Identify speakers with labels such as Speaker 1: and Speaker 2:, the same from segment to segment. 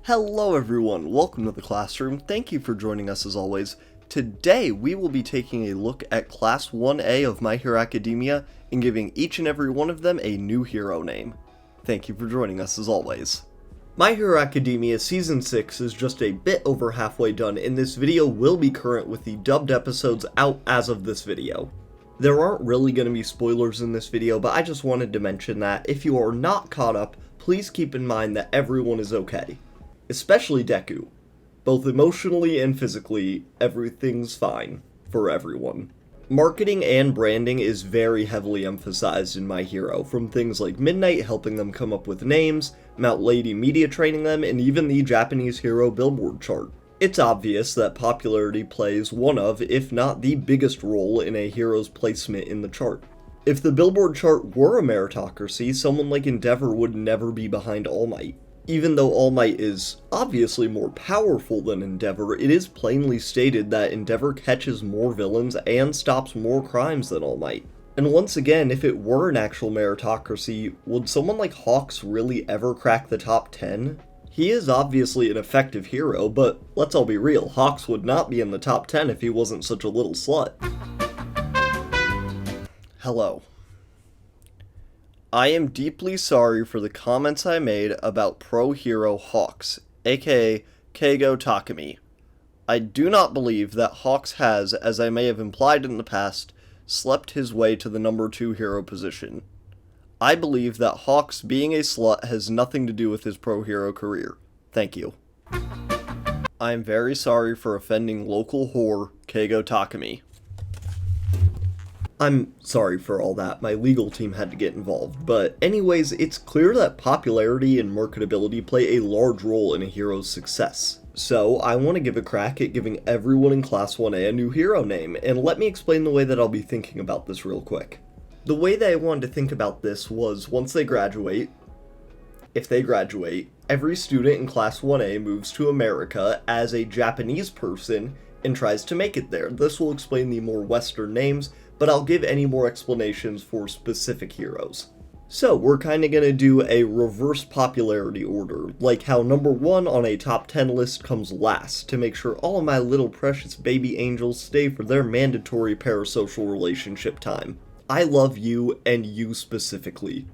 Speaker 1: Hello everyone, welcome to the classroom. Thank you for joining us as always. Today we will be taking a look at Class 1A of My Hero Academia and giving each and every one of them a new hero name. Thank you for joining us as always. My Hero Academia Season 6 is just a bit over halfway done, and this video will be current with the dubbed episodes out as of this video. There aren't really going to be spoilers in this video, but I just wanted to mention that if you are not caught up, please keep in mind that everyone is okay. Especially Deku. Both emotionally and physically, everything's fine for everyone. Marketing and branding is very heavily emphasized in My Hero, from things like Midnight helping them come up with names, Mount Lady Media training them, and even the Japanese hero billboard chart. It's obvious that popularity plays one of, if not the biggest role in a hero's placement in the chart. If the billboard chart were a meritocracy, someone like Endeavor would never be behind All Might. Even though All Might is obviously more powerful than Endeavor, it is plainly stated that Endeavor catches more villains and stops more crimes than All Might. And once again, if it were an actual meritocracy, would someone like Hawks really ever crack the top 10? He is obviously an effective hero, but let's all be real, Hawks would not be in the top 10 if he wasn't such a little slut. Hello. I am deeply sorry for the comments I made about pro hero Hawks, aka Keigo Takumi. I do not believe that Hawks has, as I may have implied in the past, slept his way to the number 2 hero position. I believe that Hawks being a slut has nothing to do with his pro hero career. Thank you. I am very sorry for offending local whore Keigo Takumi. I'm sorry for all that, my legal team had to get involved, but anyways, it's clear that popularity and marketability play a large role in a hero's success. So, I want to give a crack at giving everyone in Class 1A a new hero name, and let me explain the way that I'll be thinking about this real quick. The way that I wanted to think about this was once they graduate, if they graduate, every student in Class 1A moves to America as a Japanese person and tries to make it there. This will explain the more Western names, but I'll give any more explanations for specific heroes. So, we're kinda gonna do a reverse popularity order, like how number 1 on a top 10 list comes last, to make sure all of my little precious baby angels stay for their mandatory parasocial relationship time. I love you, and you specifically.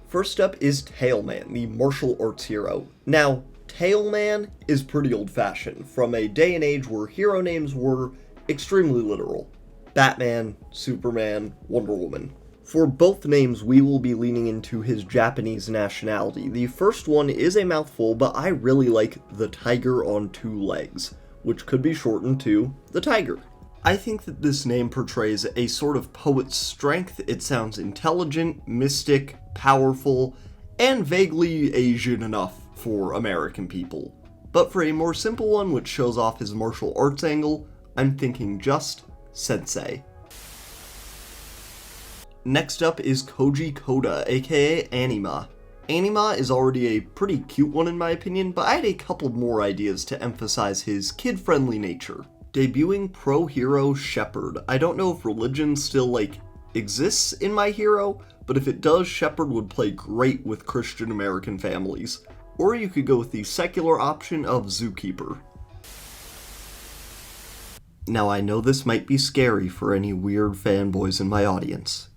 Speaker 1: First up is Tailman, the martial arts hero. Now, Tailman is pretty old-fashioned, from a day and age where hero names were extremely literal. Batman, Superman, Wonder Woman. For both names, we will be leaning into his Japanese nationality. The first one is a mouthful, but I really like the tiger on 2 legs, which could be shortened to the Tiger. I think that this name portrays a sort of poet's strength. It sounds intelligent, mystic, powerful, and vaguely Asian enough for American people. But for a more simple one which shows off his martial arts angle, I'm thinking just Sensei. Next up is Koji Koda, aka Anima. Anima is already a pretty cute one in my opinion, but I had a couple more ideas to emphasize his kid-friendly nature. Debuting pro hero Shepard. I don't know if religion still exists in My Hero, but if it does, Shepard would play great with Christian American families. Or you could go with the secular option of Zookeeper. Now I know this might be scary for any weird fanboys in my audience,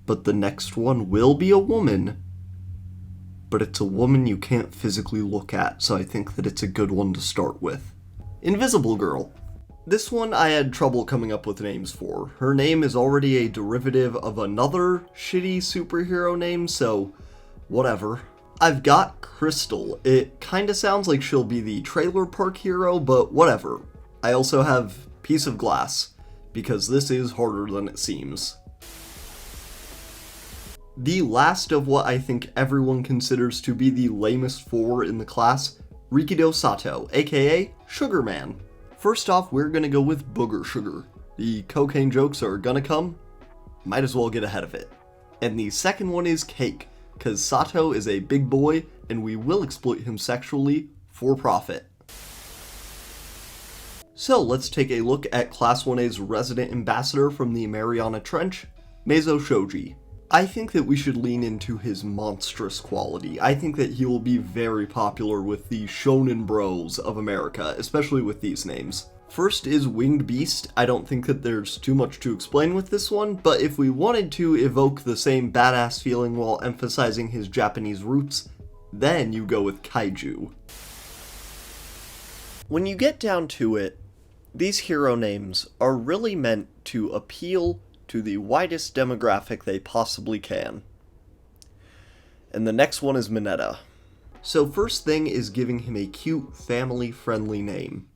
Speaker 1: but the next one will be a woman, but it's a woman you can't physically look at, so I think that it's a good one to start with. Invisible Girl. This one I had trouble coming up with names for. Her name is already a derivative of another shitty superhero name, so whatever. I've got Crystal. It kinda sounds like she'll be the trailer park hero, but whatever. I also have Piece of Glass, because this is harder than it seems. The last of what I think everyone considers to be the lamest 4 in the class, Rikido Sato, aka Sugar Man. First off, we're gonna go with Booger Sugar. The cocaine jokes are gonna come, might as well get ahead of it. And the second one is Cake, cause Sato is a big boy, and we will exploit him sexually for profit. So let's take a look at Class 1A's resident ambassador from the Mariana Trench, Meizo Shoji. I think that we should lean into his monstrous quality. I think that he will be very popular with the shonen bros of America, especially with these names. First is Winged Beast. I don't think that there's too much to explain with this one, but if we wanted to evoke the same badass feeling while emphasizing his Japanese roots, then you go with Kaiju. When you get down to it, these hero names are really meant to appeal to the widest demographic they possibly can. And the next one is Mineta. So first thing is giving him a cute, family-friendly name.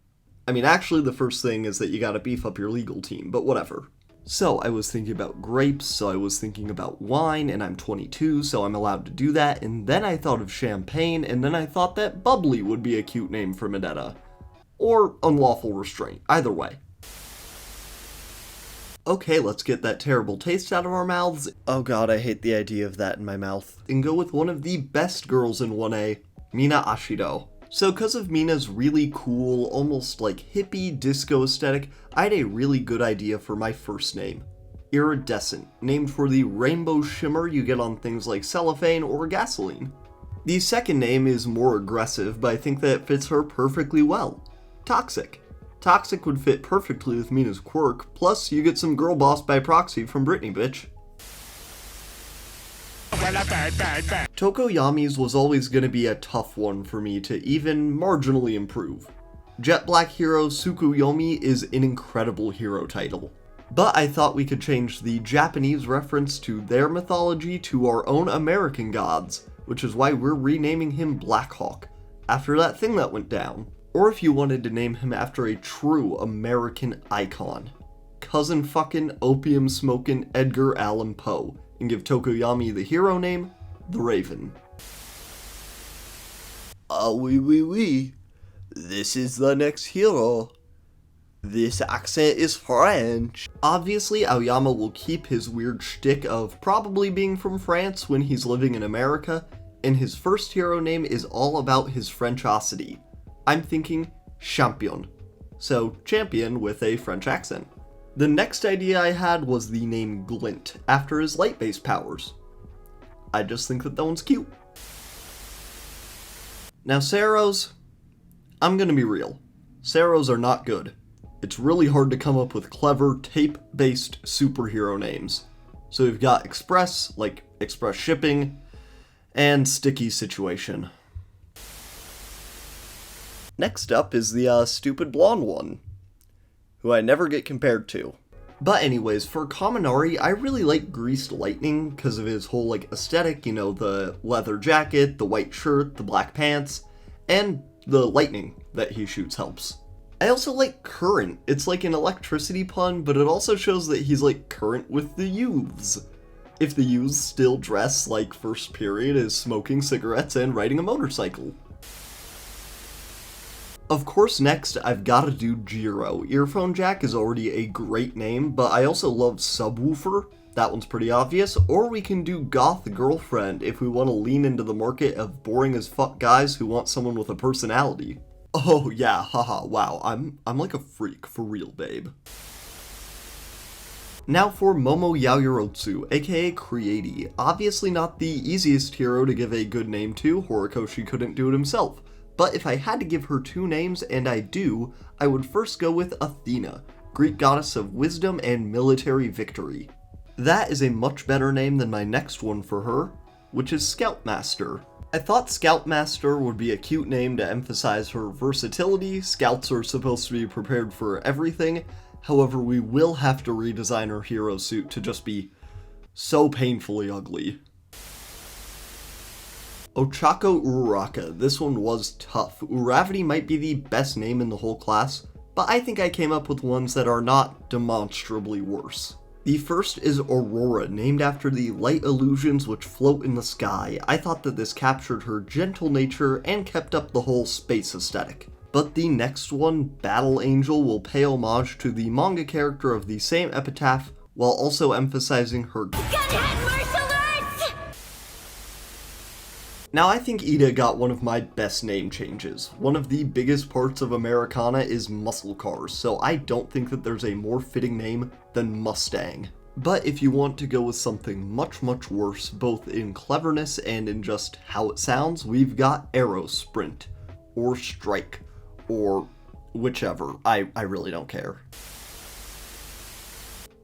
Speaker 1: I mean, actually the first thing is that you gotta beef up your legal team, but whatever. So I was thinking about grapes, so I was thinking about wine, and I'm 22, so I'm allowed to do that, and then I thought of champagne, and then I thought that bubbly would be a cute name for Mineta. Or unlawful restraint, either way. Okay, let's get that terrible taste out of our mouths. Oh god, I hate the idea of that in my mouth. And go with one of the best girls in 1A, Mina Ashido. So because of Mina's really cool, almost like hippie disco aesthetic, I had a really good idea for my first name. Iridescent, named for the rainbow shimmer you get on things like cellophane or gasoline. The second name is more aggressive, but I think that it fits her perfectly well. Toxic. Toxic would fit perfectly with Mina's quirk, plus you get some girl boss by proxy from Britney, bitch. Tokoyami's was always going to be a tough one for me to even marginally improve. Jet Black hero Tsukuyomi is an incredible hero title. But I thought we could change the Japanese reference to their mythology to our own American gods, which is why we're renaming him Blackhawk, after that thing that went down. Or if you wanted to name him after a true American icon, cousin fucking opium smoking Edgar Allan Poe, and give Tokoyami the hero name, the Raven. Oui. This is the next hero. This accent is French. Obviously, Aoyama will keep his weird shtick of probably being from France when he's living in America, and his first hero name is all about his Frenchosity. I'm thinking Champion. So, champion with a French accent. The next idea I had was the name Glint, after his light-based powers. I just think that one's cute. Now Seros, I'm gonna be real. Seros are not good. It's really hard to come up with clever, tape-based superhero names. So we've got Express, like Express Shipping, and Sticky Situation. Next up is the stupid blonde one, who I never get compared to. But anyways, for Kaminari, I really like Greased Lightning because of his whole like aesthetic, you know, the leather jacket, the white shirt, the black pants, and the lightning that he shoots helps. I also like Current. It's like an electricity pun, but it also shows that he's like current with the youths. If the youths still dress like first period as smoking cigarettes and riding a motorcycle. Of course, next, I've gotta do Jiro. Earphone Jack is already a great name, but I also love Subwoofer. That one's pretty obvious. Or we can do Goth Girlfriend if we want to lean into the market of boring as fuck guys who want someone with a personality. Oh yeah, haha, wow, I'm like a freak, for real, babe. Now for Momo Yaoyorozu, aka Creati. Obviously not the easiest hero to give a good name to, Horikoshi couldn't do it himself. But if I had to give her two names, and I do, I would first go with Athena, Greek goddess of wisdom and military victory. That is a much better name than my next one for her, which is Scoutmaster. I thought Scoutmaster would be a cute name to emphasize her versatility. Scouts are supposed to be prepared for everything, however we will have to redesign her hero suit to just be so painfully ugly. Ochako Uraraka, this one was tough. Uravity might be the best name in the whole class, but I think I came up with ones that are not demonstrably worse. The first is Aurora, named after the light illusions which float in the sky. I thought that this captured her gentle nature and kept up the whole space aesthetic. But the next one, Battle Angel, will pay homage to the manga character of the same epitaph, while also emphasizing her
Speaker 2: Gunhead martial arts!
Speaker 1: Now I think Ida got one of my best name changes. One of the biggest parts of Americana is muscle cars, so I don't think that there's a more fitting name than Mustang. But if you want to go with something much worse, both in cleverness and in just how it sounds, we've got Aerosprint, or Strike, or whichever. I really don't care.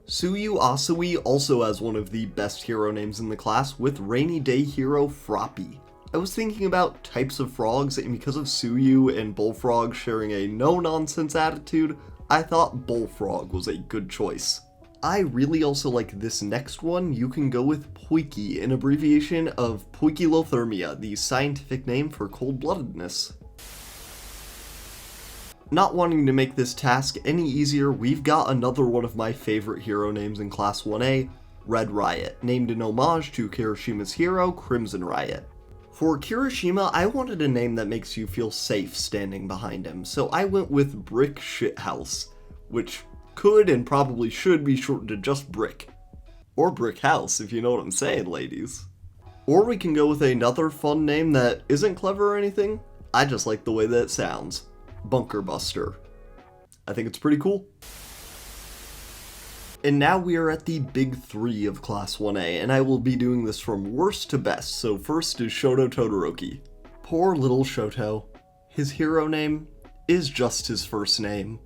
Speaker 1: Tsuyu Asui also has one of the best hero names in the class, with Rainy Day hero Froppy. I was thinking about types of frogs, and because of Tsuyu and Bullfrog sharing a no-nonsense attitude, I thought Bullfrog was a good choice. I really also like this next one. You can go with Poiki, an abbreviation of poikilothermia, the scientific name for cold-bloodedness. Not wanting to make this task any easier, we've got another one of my favorite hero names in Class 1A, Red Riot, named in homage to Kirishima's hero, Crimson Riot. For Kirishima, I wanted a name that makes you feel safe standing behind him, so I went with Brick Shithouse, which could and probably should be shortened to just Brick. Or Brick House, if you know what I'm saying, ladies. Or we can go with another fun name that isn't clever or anything. I just like the way that it sounds. Bunker Buster. I think it's pretty cool. And now we are at the big three of Class 1A, and I will be doing this from worst to best, so first is Shoto Todoroki. Poor little Shoto. His hero name is just his first name,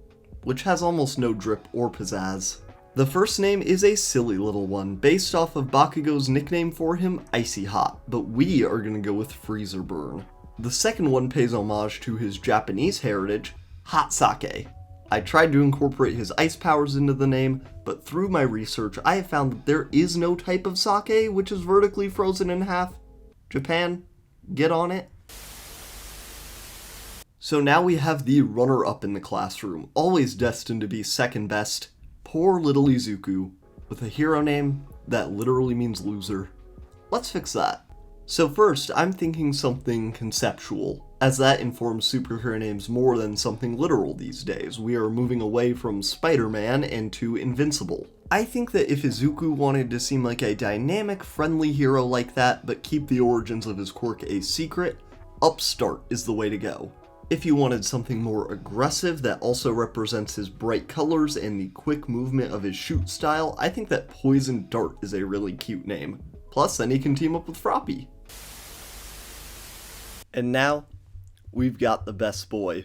Speaker 1: which has almost no drip or pizzazz. The first name is a silly little one, based off of Bakugo's nickname for him, Icy Hot, but we are gonna go with Freezer Burn. The second one pays homage to his Japanese heritage, Hot Sake. I tried to incorporate his ice powers into the name, but through my research I have found that there is no type of sake which is vertically frozen in half. Japan, get on it. So now we have the runner-up in the classroom, always destined to be second best, poor little Izuku, with a hero name that literally means loser. Let's fix that. So first, I'm thinking something conceptual, as that informs superhero names more than something literal these days. We are moving away from Spider-Man and to Invincible. I think that if Izuku wanted to seem like a dynamic, friendly hero like that, but keep the origins of his quirk a secret, Upstart is the way to go. If you wanted something more aggressive that also represents his bright colors and the quick movement of his shoot style, I think that Poison Dart is a really cute name. Plus, then he can team up with Froppy. And now, we've got the best boy.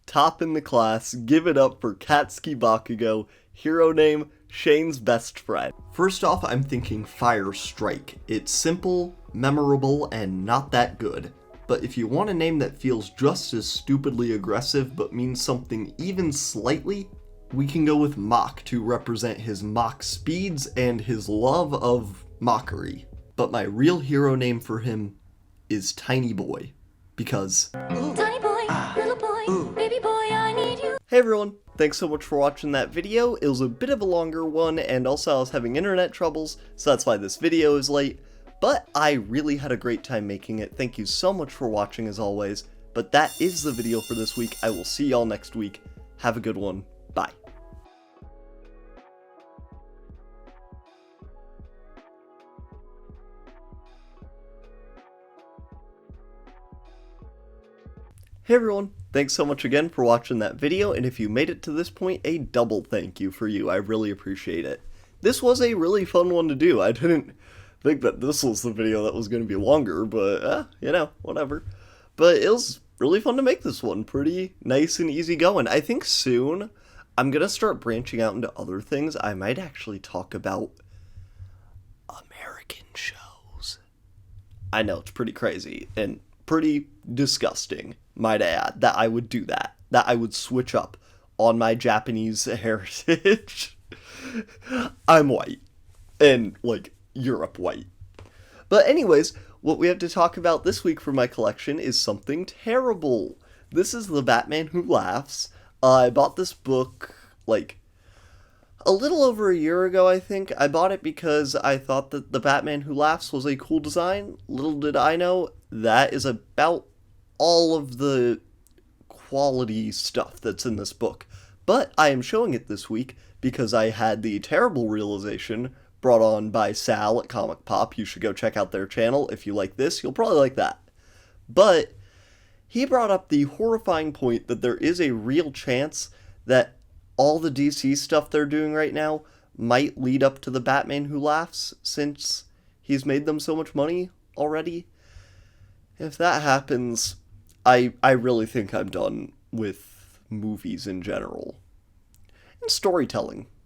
Speaker 1: Top in the class, give it up for Katsuki Bakugo, hero name, Shane's best friend. First off, I'm thinking Fire Strike. It's simple, memorable, and not that good. But if you want a name that feels just as stupidly aggressive but means something even slightly, we can go with Mach to represent his Mach speeds and his love of mockery. But my real hero name for him is Tiny Boy, because
Speaker 2: Tiny boy, little boy, baby boy, I need you.
Speaker 1: Hey everyone, thanks so much for watching that video. It was a bit of a longer one, and also I was having internet troubles, so that's why this video is late. But I really had a great time making it. Thank you so much for watching as always. But that is the video for this week. I will see y'all next week. Have a good one. Bye. Hey everyone, thanks so much again for watching that video, and if you made it to this point, a double thank you for you. I really appreciate it. This was a really fun one to do. I didn't think that this was the video that was going to be longer, but, you know, whatever. But it was really fun to make this one. Pretty nice and easy going. I think soon I'm going to start branching out into other things. I might actually talk about American shows. I know, it's pretty crazy and pretty disgusting, might I add, that I would do that. That I would switch up on my Japanese heritage. I'm white. And, like, Europe white. But anyways, what we have to talk about this week for my collection is something terrible. This is The Batman Who Laughs. I bought this book, like, a little over a year ago, I think. I bought it because I thought that The Batman Who Laughs was a cool design. Little did I know, that is about all of the quality stuff that's in this book. But I am showing it this week because I had the terrible realization brought on by Sal at Comic Pop. You should go check out their channel. If you like this, you'll probably like that. But he brought up the horrifying point that there is a real chance that all the DC stuff they're doing right now might lead up to the Batman Who Laughs, since he's made them so much money already. If that happens, I really think I'm done with movies in general. And storytelling.